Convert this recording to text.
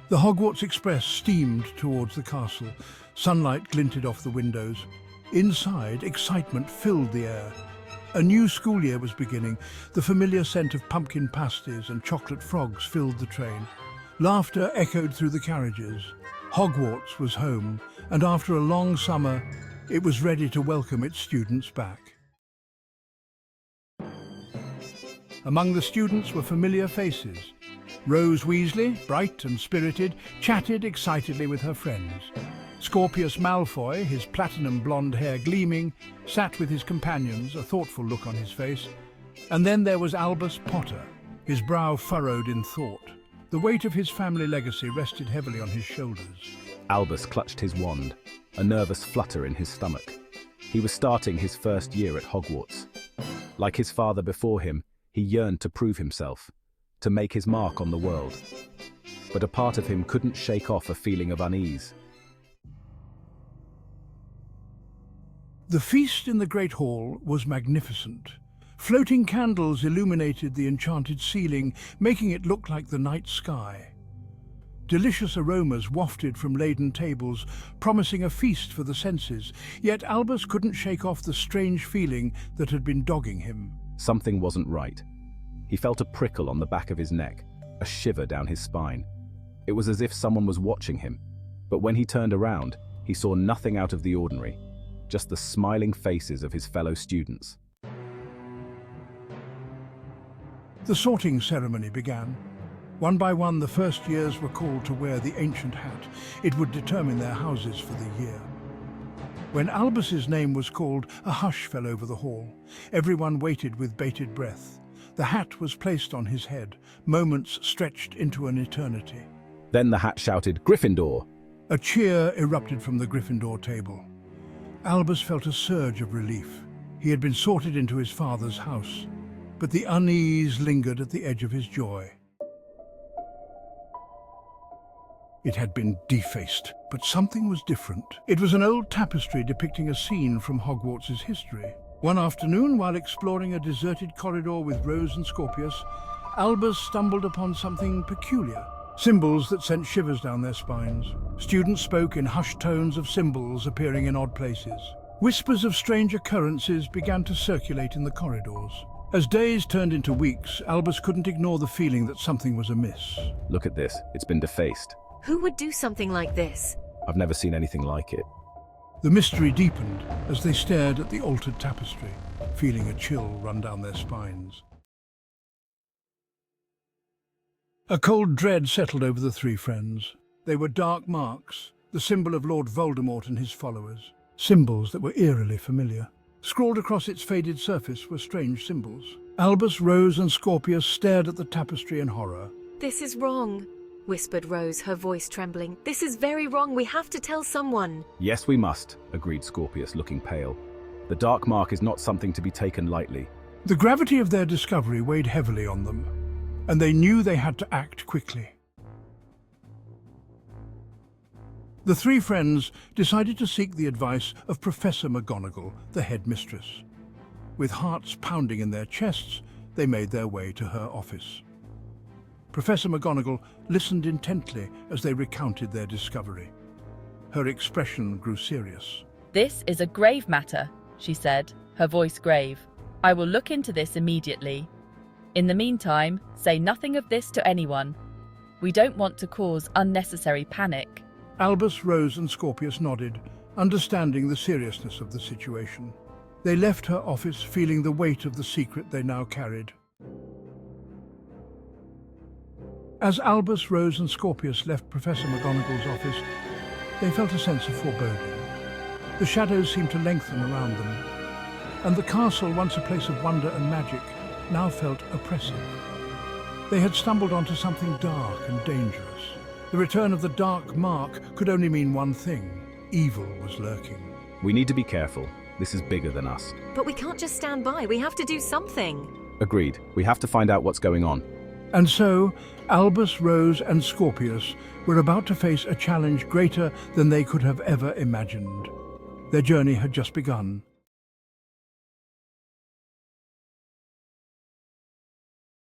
The Hogwarts Express steamed towards the castle. Sunlight glinted off the windows. Inside, excitement filled the air. A new school year was beginning. The familiar scent of pumpkin pasties and chocolate frogs filled the train. Laughter echoed through the carriages. Hogwarts was home, and after a long summer, it was ready to welcome its students back. Among the students were familiar faces. Rose Weasley, bright and spirited, chatted excitedly with her friends. Scorpius Malfoy, his platinum blonde hair gleaming, sat with his companions, a thoughtful look on his face. And then there was Albus Potter, his brow furrowed in thought. The weight of his family legacy rested heavily on his shoulders. Albus clutched his wand, a nervous flutter in his stomach. He was starting his first year at Hogwarts. Like his father before him, he yearned to prove himself, to make his mark on the world. But a part of him couldn't shake off a feeling of unease. The feast in the Great Hall was magnificent. Floating candles illuminated the enchanted ceiling, making it look like the night sky. Delicious aromas wafted from laden tables, promising a feast for the senses, yet Albus couldn't shake off the strange feeling that had been dogging him. Something wasn't right. He felt a prickle on the back of his neck, a shiver down his spine. It was as if someone was watching him, but when he turned around, he saw nothing out of the ordinary, just the smiling faces of his fellow students. The sorting ceremony began. One by one, the first years were called to wear the ancient hat. It would determine their houses for the year. When Albus's name was called, a hush fell over the hall. Everyone waited with bated breath. The hat was placed on his head. Moments stretched into an eternity. Then the hat shouted, "Gryffindor!" A cheer erupted from the Gryffindor table. Albus felt a surge of relief. He had been sorted into his father's house, but the unease lingered at the edge of his joy. It had been defaced, but something was different. It was an old tapestry depicting a scene from Hogwarts' history. One afternoon, while exploring a deserted corridor with Rose and Scorpius, Albus stumbled upon something peculiar. Symbols that sent shivers down their spines. Students spoke in hushed tones of symbols appearing in odd places. Whispers of strange occurrences began to circulate in the corridors. As days turned into weeks, Albus couldn't ignore the feeling that something was amiss. Look at this, it's been defaced. Who would do something like this? I've never seen anything like it. The mystery deepened as they stared at the altered tapestry, feeling a chill run down their spines. A cold dread settled over the three friends. They were dark marks, the symbol of Lord Voldemort and his followers. Symbols that were eerily familiar. Scrawled across its faded surface were strange symbols. Albus, Rose and Scorpius stared at the tapestry in horror. This is wrong, whispered Rose, her voice trembling. This is very wrong. We have to tell someone. Yes, we must, agreed Scorpius, looking pale. The dark mark is not something to be taken lightly. The gravity of their discovery weighed heavily on them, and they knew they had to act quickly. The three friends decided to seek the advice of Professor McGonagall, the headmistress. With hearts pounding in their chests, they made their way to her office. Professor McGonagall listened intently as they recounted their discovery. Her expression grew serious. "This is a grave matter," she said, her voice grave. "I will look into this immediately. In the meantime, say nothing of this to anyone. We don't want to cause unnecessary panic." Albus, Rose and Scorpius nodded, understanding the seriousness of the situation. They left her office feeling the weight of the secret they now carried. As Albus, Rose and Scorpius left Professor McGonagall's office, they felt a sense of foreboding. The shadows seemed to lengthen around them, and the castle, once a place of wonder and magic, now felt oppressive. They had stumbled onto something dark and dangerous. The return of the dark mark could only mean one thing. Evil was lurking. We need to be careful. This is bigger than us. But we can't just stand by. We have to do something. Agreed. We have to find out what's going on. And so, Albus, Rose and Scorpius were about to face a challenge greater than they could have ever imagined. Their journey had just begun,